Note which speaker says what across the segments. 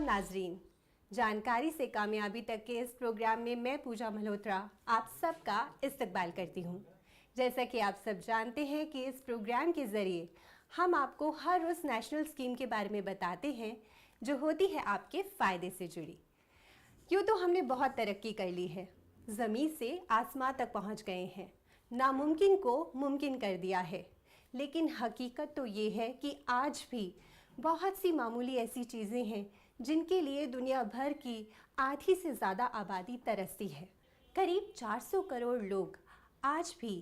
Speaker 1: नाजरीन, जानकारी से कामयाबी तक के इस प्रोग्राम में मैं पूजा मल्होत्रा आप सबका इस्तकबाल करती हूँ। जैसा कि आप सब जानते हैं कि इस प्रोग्राम के ज़रिए हम आपको हर उस नेशनल स्कीम के बारे में बताते हैं जो होती है आपके फ़ायदे से जुड़ी। यूँ तो हमने बहुत तरक्की कर ली है, ज़मीन से आसमां तक पहुँच गए हैं, नामुमकिन को मुमकिन कर दिया है। लेकिन हकीकत तो ये है कि आज भी बहुत सी मामूली ऐसी चीज़ें हैं जिनके लिए दुनिया भर की आधी से ज़्यादा आबादी तरसती है। करीब 400 करोड़ लोग आज भी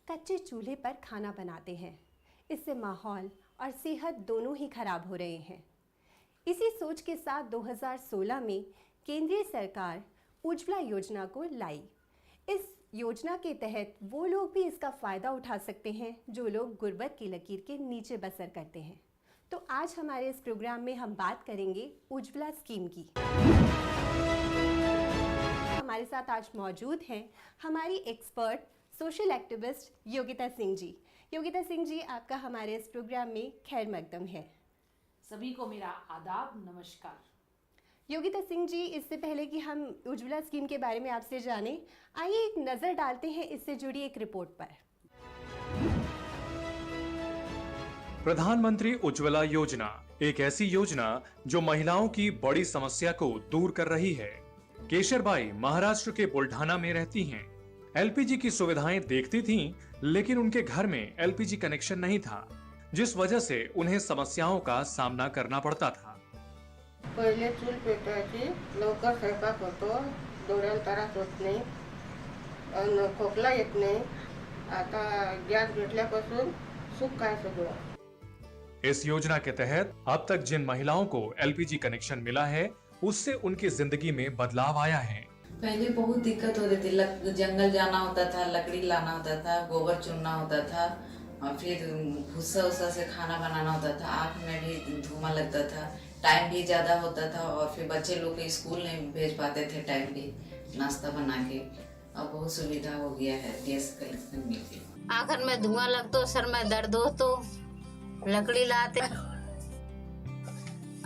Speaker 1: कच्चे चूल्हे पर खाना बनाते हैं। इससे माहौल और सेहत दोनों ही खराब हो रहे हैं। इसी सोच के साथ 2016 में केंद्रीय सरकार उज्ज्वला योजना को लाई। इस योजना के तहत वो लोग भी इसका फ़ायदा उठा सकते हैं जो लोग गुर्बत की लकीर के नीचे बसर करते हैं। तो आज हमारे इस प्रोग्राम में हम बात करेंगे उज्ज्वला स्कीम की। हमारे साथ आज मौजूद हैं हमारी expert social activist Yogita Singh ji. Yogita Singh ji, आपका हमारे इस प्रोग्राम में खैर मकदम है।
Speaker 2: सभी को मेरा आदाब, नमस्कार।
Speaker 1: योगिता सिंह जी, इससे पहले कि हम उज्ज्वला स्कीम के बारे में आपसे जानें, आइए एक नज़र डालते हैं इससे जुड़ी एक रिपोर्ट पर।
Speaker 3: प्रधानमंत्री उज्ज्वला योजना एक ऐसी योजना जो महिलाओं की बड़ी समस्या को दूर कर रही है। केशरबाई महाराष्ट्र के बुल्ढाना में रहती हैं। एलपीजी की सुविधाएं देखती थीं, लेकिन उनके घर में एलपीजी कनेक्शन नहीं था, जिस वजह से उन्हें समस्याओं का सामना करना पड़ता था।
Speaker 4: पहिले चूल पेटवायची, लवकर स्वयंपाक होतो, डोळ्याला त्रास होत नाही आणि खोकला येत नाही। आता गॅस भेटल्यापासून सुख काय सगळं।
Speaker 3: इस योजना के तहत अब तक जिन महिलाओं को एलपीजी कनेक्शन मिला है, उससे उनकी जिंदगी में बदलाव आया है।
Speaker 5: पहले बहुत दिक्कत होती थी, जंगल जाना होता था, लकड़ी लाना होता था, गोबर चुनना होता था और फिर भूसा उसा से खाना बनाना होता था। आँख में भी धुआं लगता था, टाइम भी ज़्यादा होता था और फिर बच्चे लोग को स्कूल नहीं भेज पाते थे टाइम पे नाश्ता बना के। अब बहुत सुविधा हो गया है, गैस कनेक्शन मिल गया।
Speaker 6: आँख में धुआं लगता, सर में दर्द हो तो लकड़ी लाते,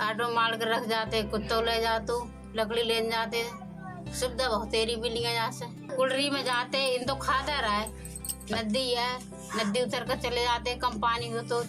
Speaker 6: आटो मार के रख जाते, कुत्तों ले जाते, लकड़ी ले जाते। सुविधा बहुत तेरी भी लिया जा से कुलरी में जाते, इन तो खाता रहा, नदी है, नदी उतर कर चले जाते, कम पानी हो तो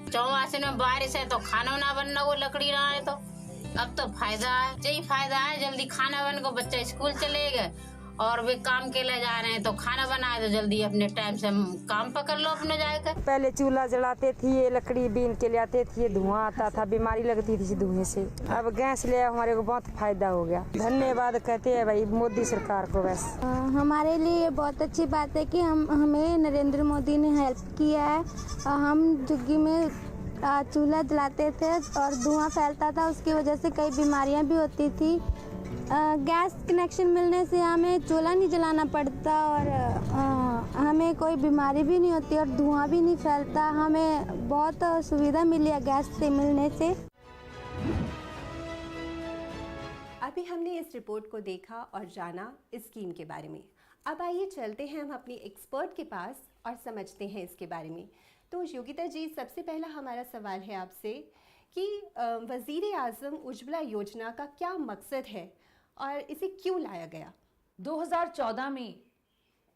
Speaker 6: चौमासे में बारिश है तो खाना ना बनना, वो लकड़ी ना है तो अब तो फायदा है, यही फायदा है। जल्दी खाना बन को बच्चे स्कूल चले गए और वे काम के लिए जा रहे हैं तो खाना बनाए तो जल्दी अपने टाइम से काम पकड़ लो अपने जाकर।
Speaker 7: पहले चूल्हा जलाते थे, लकड़ी बीन के लाते थे, धुआं आता था, बीमारी लगती थी धुएं से। अब गैस ले हमारे को बहुत फायदा हो गया। धन्यवाद कहते हैं भाई मोदी सरकार को। बस
Speaker 8: हमारे लिए बहुत अच्छी बात है कि हमें नरेंद्र मोदी ने हेल्प किया है। हम झुग्गी में चूल्हा जलाते थे और धुआं फैलता था, उसकी वजह से कई बीमारियां भी होती थी। गैस कनेक्शन मिलने से हमें चूल्हा नहीं जलाना पड़ता और हमें कोई बीमारी भी नहीं होती और धुआं भी नहीं फैलता। हमें बहुत सुविधा मिली है गैस से मिलने से।
Speaker 1: अभी हमने इस रिपोर्ट को देखा और जाना इस स्कीम के बारे में। अब आइए चलते हैं हम अपनी एक्सपर्ट के पास और समझते हैं इसके बारे में। तो योगिता जी, सबसे पहला हमारा सवाल है आपसे कि वज़ीर आज़म उज्ज्वला योजना का क्या मकसद है और इसे क्यों लाया गया?
Speaker 2: 2014 में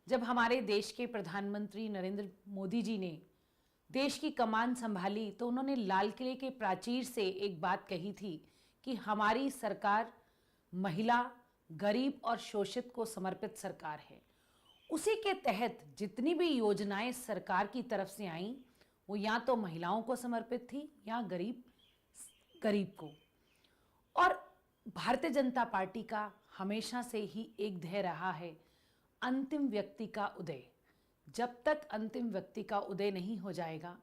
Speaker 2: जब हमारे देश के प्रधानमंत्री नरेंद्र मोदी जी ने देश की कमान संभाली तो उन्होंने लाल किले के प्राचीर से एक बात कही थी कि हमारी सरकार महिला, गरीब और शोषित को समर्पित सरकार है। उसी के तहत जितनी भी योजनाएं सरकार की तरफ से आईं वो या तो महिलाओं को समर्पित थी या गरीब को। और भारतीय जनता पार्टी का हमेशा से ही एक ध्येय रहा है अंतिम व्यक्ति का उदय। जब तक अंतिम व्यक्ति का उदय नहीं हो जाएगा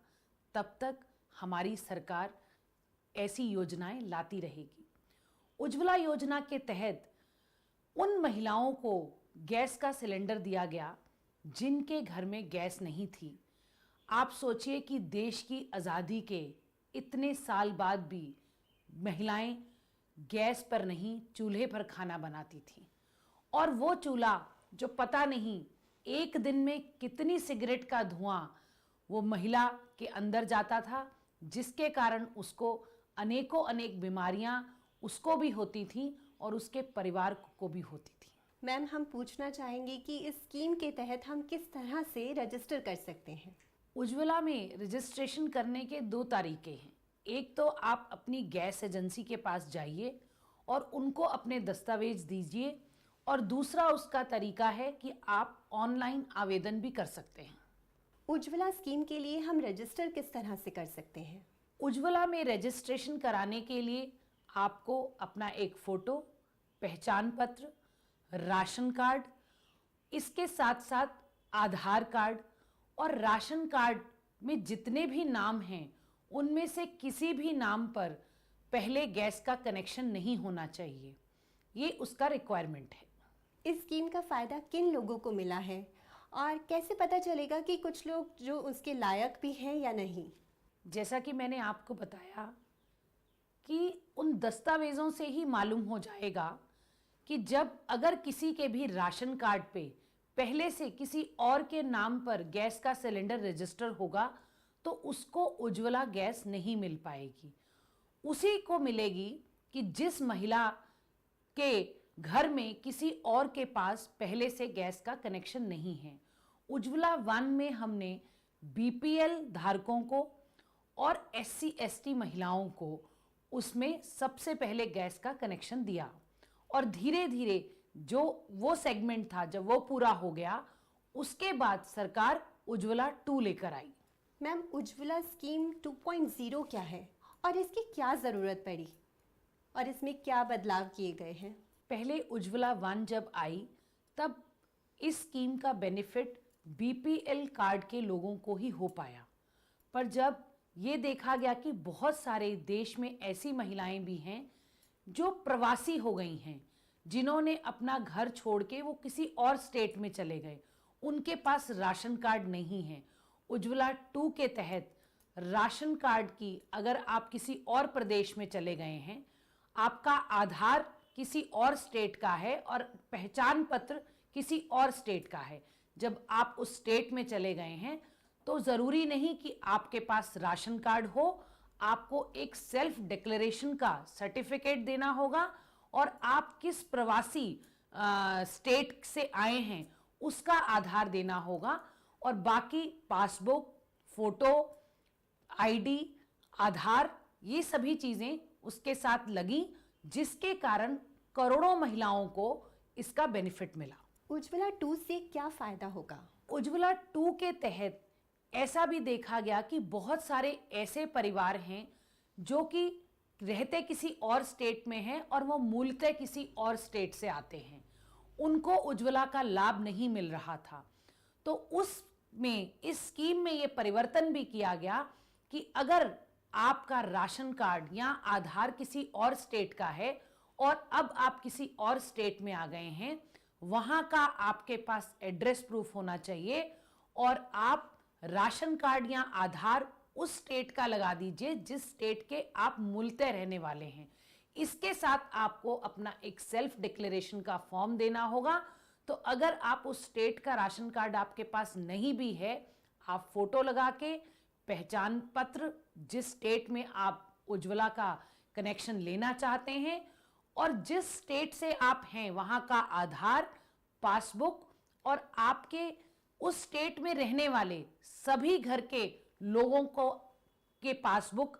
Speaker 2: तब तक हमारी सरकार ऐसी योजनाएं लाती रहेगी। उज्ज्वला योजना के तहत उन महिलाओं को गैस का सिलेंडर दिया गया जिनके घर में गैस नहीं थी। आप सोचिए कि देश की आज़ादी के इतने साल बाद भी महिलाएं गैस पर नहीं चूल्हे पर खाना बनाती थी और वो चूल्हा जो पता नहीं एक दिन में कितनी सिगरेट का धुआं वो महिला के अंदर जाता था, जिसके कारण उसको अनेकों अनेक बीमारियां उसको भी होती थी और उसके परिवार को भी होती थी।
Speaker 1: मैम, हम पूछना चाहेंगे कि इस स्कीम के तहत हम किस तरह से रजिस्टर कर सकते हैं?
Speaker 2: उज्ज्वला में रजिस्ट्रेशन करने के 2 तरीके हैं। एक तो आप अपनी गैस एजेंसी के पास जाइए और उनको अपने दस्तावेज दीजिए, और दूसरा उसका तरीका है कि आप ऑनलाइन आवेदन भी कर सकते हैं।
Speaker 1: उज्ज्वला स्कीम के लिए हम रजिस्टर किस तरह से कर सकते हैं?
Speaker 2: उज्ज्वला में रजिस्ट्रेशन कराने के लिए आपको अपना एक फ़ोटो, पहचान पत्र, राशन कार्ड, इसके साथ साथ आधार कार्ड और राशन कार्ड में जितने भी नाम हैं उनमें से किसी भी नाम पर पहले गैस का कनेक्शन नहीं होना चाहिए। ये उसका रिक्वायरमेंट है।
Speaker 1: इस स्कीम का फ़ायदा किन लोगों को मिला है और कैसे पता चलेगा कि कुछ लोग जो उसके लायक भी हैं या नहीं?
Speaker 2: जैसा कि मैंने आपको बताया कि उन दस्तावेज़ों से ही मालूम हो जाएगा कि जब अगर किसी के भी राशन कार्ड पे पहले से किसी और के नाम पर गैस का सिलेंडर रजिस्टर होगा तो उसको उज्ज्वला गैस नहीं मिल पाएगी। उसी को मिलेगी कि जिस महिला के घर में किसी और के पास पहले से गैस का कनेक्शन नहीं है। उज्ज्वला 1 में हमने बीपीएल धारकों को और SC/ST महिलाओं को उसमें सबसे पहले गैस का कनेक्शन दिया, और धीरे धीरे जो वो सेगमेंट था जब वो पूरा हो गया उसके बाद सरकार उज्ज्वला 2 लेकर आई।
Speaker 1: मैम, उज्ज्वला स्कीम 2.0 क्या है और इसकी क्या ज़रूरत पड़ी और इसमें क्या बदलाव किए गए हैं?
Speaker 2: पहले उज्ज्वला 1 जब आई तब इस स्कीम का बेनिफिट बीपीएल कार्ड के लोगों को ही हो पाया, पर जब ये देखा गया कि बहुत सारे देश में ऐसी महिलाएं भी हैं जो प्रवासी हो गई हैं, जिन्होंने अपना घर छोड़ के वो किसी और स्टेट में चले गए, उनके पास राशन कार्ड नहीं है। उज्ज्वला 2 के तहत राशन कार्ड की, अगर आप किसी और प्रदेश में चले गए हैं, आपका आधार किसी और स्टेट का है और पहचान पत्र किसी और स्टेट का है, जब आप उस स्टेट में चले गए हैं तो ज़रूरी नहीं कि आपके पास राशन कार्ड हो, आपको एक सेल्फ डिक्लेरेशन का सर्टिफिकेट देना होगा और आप किस प्रवासी स्टेट से आए हैं उसका आधार देना होगा, और बाकी पासबुक, फोटो, आईडी, आधार, ये सभी चीज़ें उसके साथ लगी, जिसके कारण करोड़ों महिलाओं को इसका बेनिफिट मिला।
Speaker 1: उज्ज्वला 2 से क्या फ़ायदा होगा?
Speaker 2: उज्ज्वला 2 के तहत ऐसा भी देखा गया कि बहुत सारे ऐसे परिवार हैं जो कि रहते किसी और स्टेट में हैं और वो मूलतः किसी और स्टेट से आते हैं, उनको उज्ज्वला का लाभ नहीं मिल रहा था। तो उसमें इस स्कीम में ये परिवर्तन भी किया गया कि अगर आपका राशन कार्ड या आधार किसी और स्टेट का है और अब आप किसी और स्टेट में आ गए हैं, वहाँ का आपके पास एड्रेस प्रूफ होना चाहिए और आप राशन कार्ड या आधार उस स्टेट का लगा दीजिए जिस स्टेट के आप मूलतः रहने वाले हैं। इसके साथ आपको अपना एक सेल्फ डिक्लेरेशन का फॉर्म देना होगा। तो अगर आप उस स्टेट का राशन कार्ड आपके पास नहीं भी है, आप फोटो लगा के पहचान पत्र जिस स्टेट में आप उज्ज्वला का कनेक्शन लेना चाहते हैं और जिस स्टेट से आप हैं वहाँ का आधार, पासबुक और आपके उस स्टेट में रहने वाले सभी घर के लोगों को के पासबुक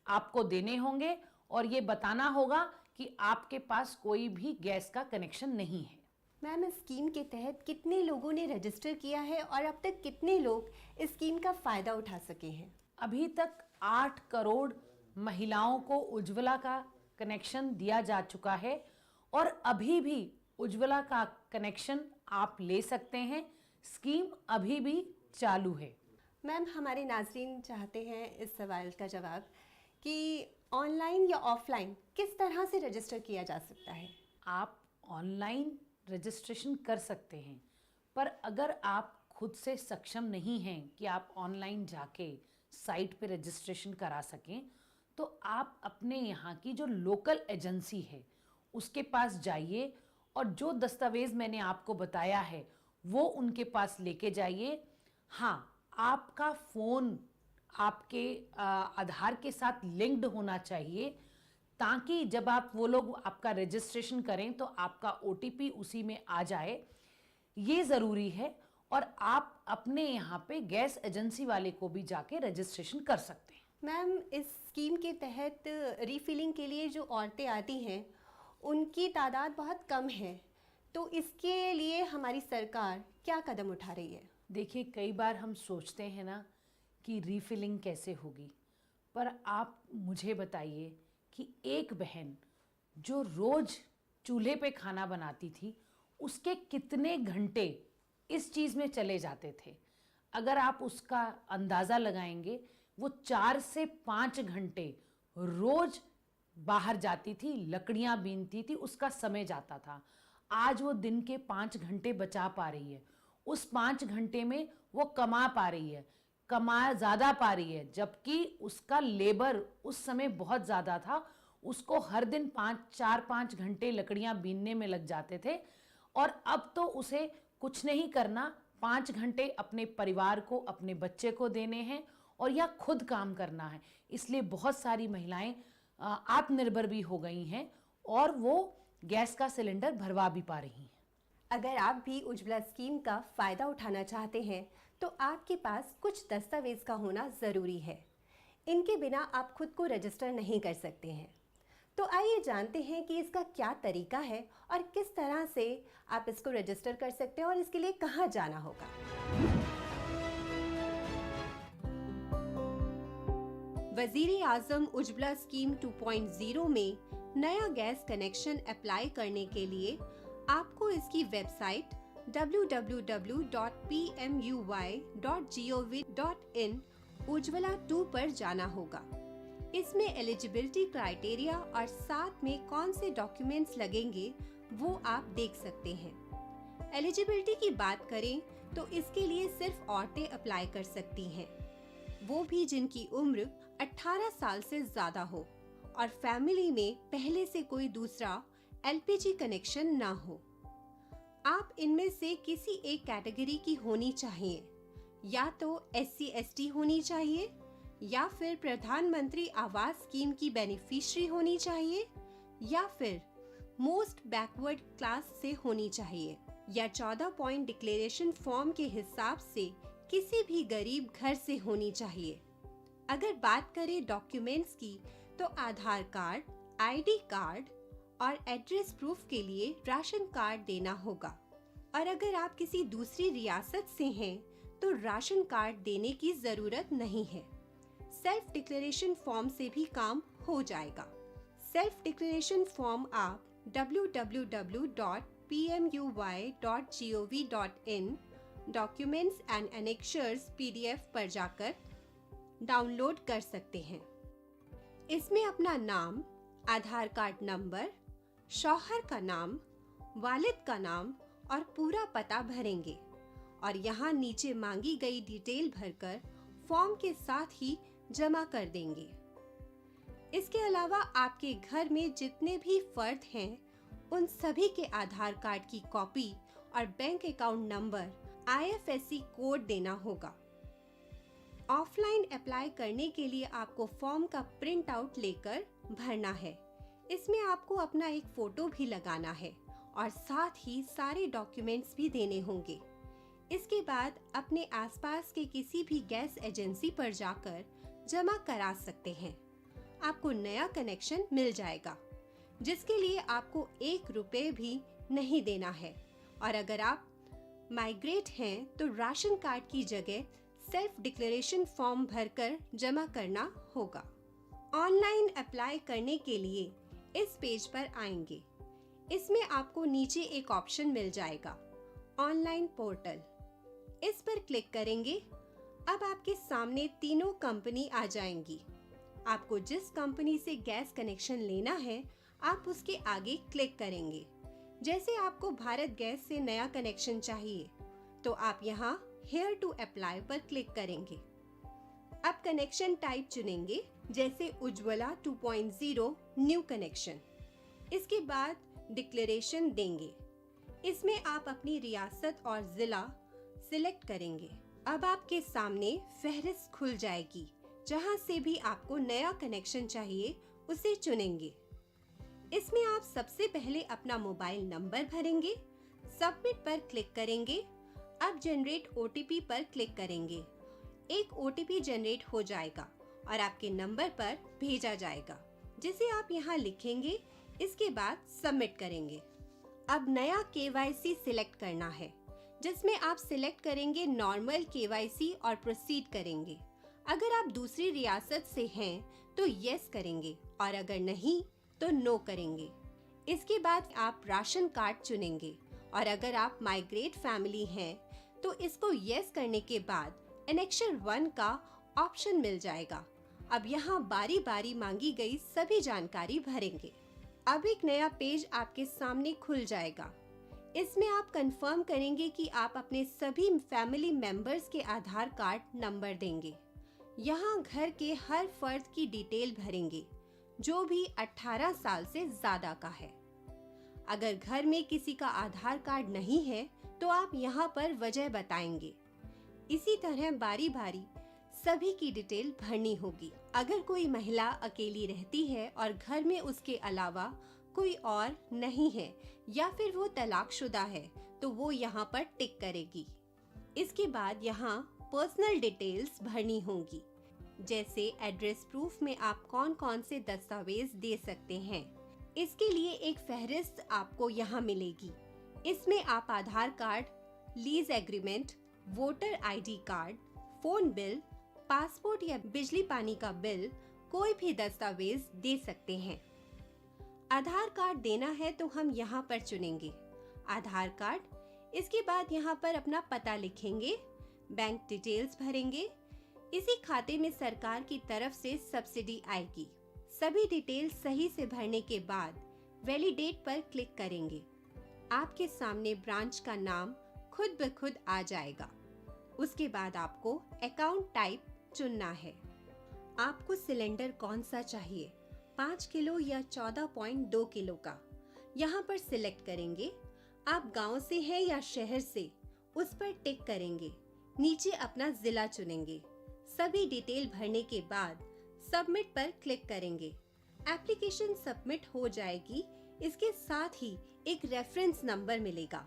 Speaker 2: आपको देने होंगे और ये बताना होगा कि आपके पास कोई भी गैस का कनेक्शन नहीं है।
Speaker 1: मैम, इस स्कीम के तहत कितने लोगों ने रजिस्टर किया है और अब तक कितने लोग इस स्कीम का फ़ायदा उठा सके हैं?
Speaker 2: अभी तक 8 करोड़ महिलाओं को उज्ज्वला का कनेक्शन दिया जा चुका है और अभी भी उज्ज्वला का कनेक्शन आप ले सकते हैं। स्कीम अभी भी चालू है।
Speaker 1: मैम, हमारे नाज़रीन चाहते हैं इस सवाल का जवाब कि ऑनलाइन या ऑफलाइन किस तरह से रजिस्टर किया जा सकता है?
Speaker 2: आप ऑनलाइन रजिस्ट्रेशन कर सकते हैं, पर अगर आप खुद से सक्षम नहीं हैं कि आप ऑनलाइन जाके साइट पे रजिस्ट्रेशन करा सकें, तो आप अपने यहाँ की जो लोकल एजेंसी है उसके पास जाइए और जो दस्तावेज़ मैंने आपको बताया है वो उनके पास लेके जाइए। हाँ, आपका फ़ोन आपके आधार के साथ लिंक्ड होना चाहिए ताकि जब आप वो लोग आपका रजिस्ट्रेशन करें तो आपका OTP उसी में आ जाए, ये ज़रूरी है। और आप अपने यहाँ पे गैस एजेंसी वाले को भी जाके रजिस्ट्रेशन कर सकते हैं।
Speaker 1: मैम, इस स्कीम के तहत रीफिलिंग के लिए जो औरतें आती हैं उनकी तादाद बहुत कम है, तो इसके लिए हमारी सरकार क्या कदम उठा रही है?
Speaker 2: देखिए, कई बार हम सोचते हैं ना कि रीफिलिंग कैसे होगी, पर आप मुझे बताइए कि एक बहन जो रोज़ चूल्हे पे खाना बनाती थी, उसके कितने घंटे इस चीज़ में चले जाते थे। अगर आप उसका अंदाज़ा लगाएंगे, वो 4 से 5 घंटे रोज़ बाहर जाती थी, लकड़ियाँ बीनती थी, उसका समय जाता था। आज वो दिन के 5 घंटे बचा पा रही है। उस 5 घंटे में वो कमा पा रही है, कमा ज़्यादा पा रही है, जबकि उसका लेबर उस समय बहुत ज़्यादा था। उसको हर दिन 4-5 घंटे लकड़ियाँ बीनने में लग जाते थे, और अब तो उसे कुछ नहीं करना, 5 घंटे अपने परिवार को, अपने बच्चे को देने हैं और या खुद काम करना है। इसलिए बहुत सारी महिलाएं आत्मनिर्भर भी हो गई हैं और वो गैस का सिलेंडर भरवा भी पा रही हैं।
Speaker 1: अगर आप भी उज्ज्वला स्कीम का फ़ायदा उठाना चाहते हैं तो आपके पास कुछ दस्तावेज़ का होना ज़रूरी है। इनके बिना आप खुद को रजिस्टर नहीं कर सकते हैं। तो आइए जानते हैं कि इसका क्या तरीका है और किस तरह से आप इसको रजिस्टर कर सकते हैं और इसके लिए कहाँ जाना होगा। वज़ीर आज़म उज्ज्वला स्कीम 2.0 में नया गैस कनेक्शन अप्लाई करने के लिए आपको इसकी वेबसाइट www.pmuy.gov.in उज्ज्वला 2 पर जाना होगा। इसमें एलिजिबिलिटी क्राइटेरिया और साथ में कौन से डॉक्यूमेंट्स लगेंगे वो आप देख सकते हैं। एलिजिबिलिटी की बात करें तो इसके लिए सिर्फ औरतें अप्लाई कर सकती हैं, वो भी जिनकी उम्र 18 साल से ज़्यादा हो और फैमिली में पहले से कोई दूसरा LPG कनेक्शन ना हो। आप इनमें से किसी एक कैटेगरी की होनी चाहिए, या तो SC/ST होनी चाहिए, या फिर प्रधानमंत्री आवास स्कीम की बेनिफिशियरी होनी चाहिए, या फिर मोस्ट बैकवर्ड क्लास से होनी चाहिए, या 14 पॉइंट डिक्लेरेशन फॉर्म के हिसाब से किसी भी गरीब घर से होनी चाहिए। अगर बात करें डॉक्यूमेंट्स की तो आधार कार्ड, ID कार्ड और एड्रेस प्रूफ के लिए राशन कार्ड देना होगा। और अगर आप किसी दूसरी रियासत से हैं तो राशन कार्ड देने की ज़रूरत नहीं है। सेल्फ डिक्लेरेशन फॉर्म से भी काम हो जाएगा। सेल्फ डिक्लेरेशन फॉर्म आप www.pmuy.gov.in documents and annexures PDF पर जाकर डाउनलोड कर सकते हैं। इसमें अपना नाम, आधार कार्ड नंबर, शौहर का नाम, वालिद का नाम और पूरा पता भरेंगे और यहाँ नीचे मांगी गई डिटेल भरकर फॉर्म के साथ ही जमा कर देंगे। इसके अलावा आपके घर में जितने भी फर्द हैं उन सभी के आधार कार्ड की कॉपी और bank account number, IFSC code देना होगा। ऑफलाइन अप्लाई करने के लिए आपको फॉर्म का प्रिंट आउट लेकर भरना है। इसमें आपको अपना एक फोटो भी लगाना है और साथ ही सारे डॉक्यूमेंट्स भी देने होंगे। इसके बाद अपने आसपास के किसी भी गैस एजेंसी पर जाकर जमा करा सकते हैं। आपको नया कनेक्शन मिल जाएगा, जिसके लिए आपको 1 रुपए भी नहीं देना है। और अगर आप माइग्रेट हैं तो राशन कार्ड की जगह सेल्फ डिक्लेरेशन फॉर्म भरकर जमा करना होगा। ऑनलाइन अप्लाई करने के लिए इस पेज पर आएंगे। इसमें आपको नीचे एक ऑप्शन मिल जाएगा, ऑनलाइन पोर्टल। इस पर क्लिक करेंगे। अब आपके सामने तीनों कंपनी आ जाएंगी। आपको जिस कंपनी से गैस कनेक्शन लेना है आप उसके आगे क्लिक करेंगे। जैसे आपको भारत गैस से नया कनेक्शन चाहिए तो आप यहाँ हेयर टू अप्लाई पर क्लिक करेंगे। अब कनेक्शन टाइप चुनेंगे, जैसे उज्ज्वला 2.0 न्यू कनेक्शन। इसके बाद डिक्लेरेशन देंगे। इसमें आप अपनी रियासत और जिला सिलेक्ट करेंगे। अब आपके सामने फहरिस्त खुल जाएगी। जहां से भी आपको नया कनेक्शन चाहिए उसे चुनेंगे। इसमें आप सबसे पहले अपना मोबाइल नंबर भरेंगे, सबमिट पर क्लिक करेंगे। अब जनरेट ओटीपी पर क्लिक करेंगे। एक ओटीपी जनरेट हो जाएगा और आपके नंबर पर भेजा जाएगा, जिसे आप यहाँ लिखेंगे। इसके बाद सबमिट करेंगे। अब नया केवाईसी सिलेक्ट करना है, जिसमें आप सिलेक्ट करेंगे नॉर्मल केवाईसी और प्रोसीड करेंगे। अगर आप दूसरी रियासत से हैं तो यस करेंगे और अगर नहीं तो नो करेंगे। इसके बाद आप राशन कार्ड चुनेंगे और अगर आप माइग्रेट फैमिली हैं तो इसको यस करने के बाद एनेक्शन 1 का ऑप्शन मिल जाएगा। अब यहाँ बारी बारी मांगी गई सभी जानकारी भरेंगे। अब एक नया पेज आपके सामने खुल जाएगा। इसमें आप कंफर्म करेंगे कि आप अपने सभी फैमिली मेंबर्स के आधार कार्ड नंबर देंगे। यहाँ घर के हर फर्द की डिटेल भरेंगे, जो भी 18 साल से ज्यादा का है। अगर घर में किसी का आधार कार्ड नहीं है तो आप यहाँ पर वजह बताएंगे। इसी तरह बारी बारी सभी की डिटेल भरनी होगी। अगर कोई महिला अकेली रहती है और घर में उसके अलावा कोई और नहीं है या फिर वो तलाकशुदा है तो वो यहाँ पर टिक करेगी। इसके बाद यहाँ पर्सनल डिटेल्स भरनी होंगी, जैसे एड्रेस प्रूफ में आप कौन कौन से दस्तावेज दे सकते हैं। इसके लिए एक फहरिस्त आपको यहाँ मिलेगी। इसमें आप Aadhaar card, lease agreement, voter ID card, phone bill, passport या बिजली पानी का बिल, कोई भी दस्तावेज दे सकते हैं। आधार कार्ड देना है तो हम यहाँ पर चुनेंगे आधार कार्ड। इसके बाद यहाँ पर अपना पता लिखेंगे, बैंक डिटेल्स भरेंगे। इसी खाते में सरकार की तरफ से सब्सिडी आएगी। सभी डिटेल्स सही से भरने के बाद वैलिडेट पर क्लिक करेंगे। आपके सामने ब्रांच का नाम खुद ब खुद आ जाएगा। उसके बाद आपको अकाउंट टाइप चुनना है। आपको सिलेंडर कौन सा चाहिए, 5 किलो या 14.2 किलो का, यहाँ पर सिलेक्ट करेंगे। आप गांव से हैं या शहर से, उस पर टिक करेंगे। नीचे अपना जिला चुनेंगे। सभी डिटेल भरने के बाद सबमिट पर क्लिक करेंगे। एप्लीकेशन सबमिट हो जाएगी। इसके साथ ही एक रेफरेंस नंबर मिलेगा।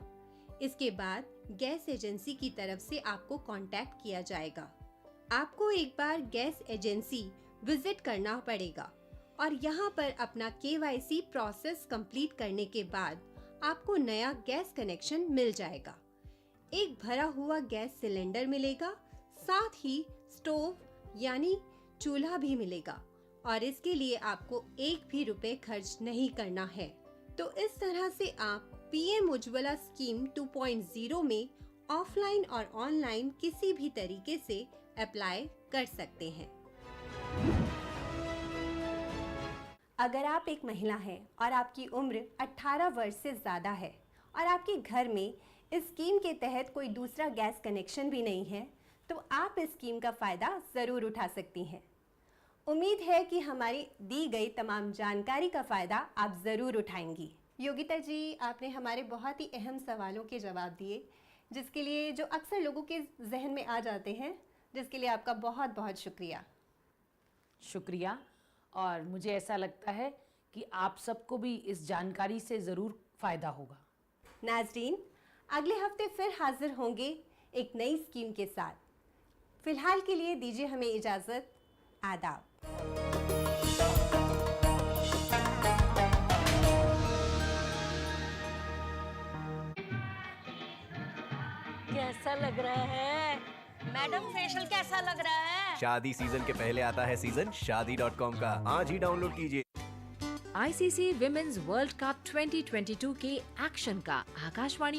Speaker 1: इसके बाद गैस एजेंसी की तरफ से आपको कांटेक्ट किया जाएगा। आपको एक बार गैस एजेंसी विजिट करना पड़ेगा और यहाँ पर अपना केवाईसी प्रोसेस कंप्लीट करने के बाद आपको नया गैस कनेक्शन मिल जाएगा। एक भरा हुआ गैस सिलेंडर मिलेगा, साथ ही स्टोव यानी चूल्हा भी मिलेगा और इसके लिए आपको एक भी रुपए खर्च नहीं करना है। तो इस तरह से आप पीएम उज्ज्वला स्कीम 2.0 में ऑफलाइन और ऑनलाइन किसी भी तरीके से अप्लाई कर सकते हैं। अगर आप एक महिला हैं और आपकी उम्र 18 वर्ष से ज़्यादा है और आपके घर में इस स्कीम के तहत कोई दूसरा गैस कनेक्शन भी नहीं है, तो आप इस स्कीम का फ़ायदा ज़रूर उठा सकती हैं। उम्मीद है कि हमारी दी गई तमाम जानकारी का फ़ायदा आप ज़रूर उठाएंगी। योगिता जी, आपने हमारे बहुत ही अहम सवालों के जवाब दिए, जिसके लिए जो अक्सर लोगों के जहन में आ जाते हैं, जिसके लिए आपका बहुत बहुत शुक्रिया।
Speaker 2: शुक्रिया। और मुझे ऐसा लगता है कि आप सबको भी इस जानकारी से ज़रूर फ़ायदा होगा।
Speaker 1: नाज़रीन, अगले हफ्ते फिर हाजिर होंगे एक नई स्कीम के साथ। फिलहाल के लिए दीजिए हमें इजाज़त। आदाब।
Speaker 9: कैसा लग रहा है मैडम? फेशियल कैसा लग रहा है?
Speaker 10: शादी सीजन के पहले आता है सीजन शादी.com का। आज ही डाउनलोड कीजिए।
Speaker 11: आईसीसी विमेन्स वर्ल्ड कप 2022 के एक्शन का आकाशवाणी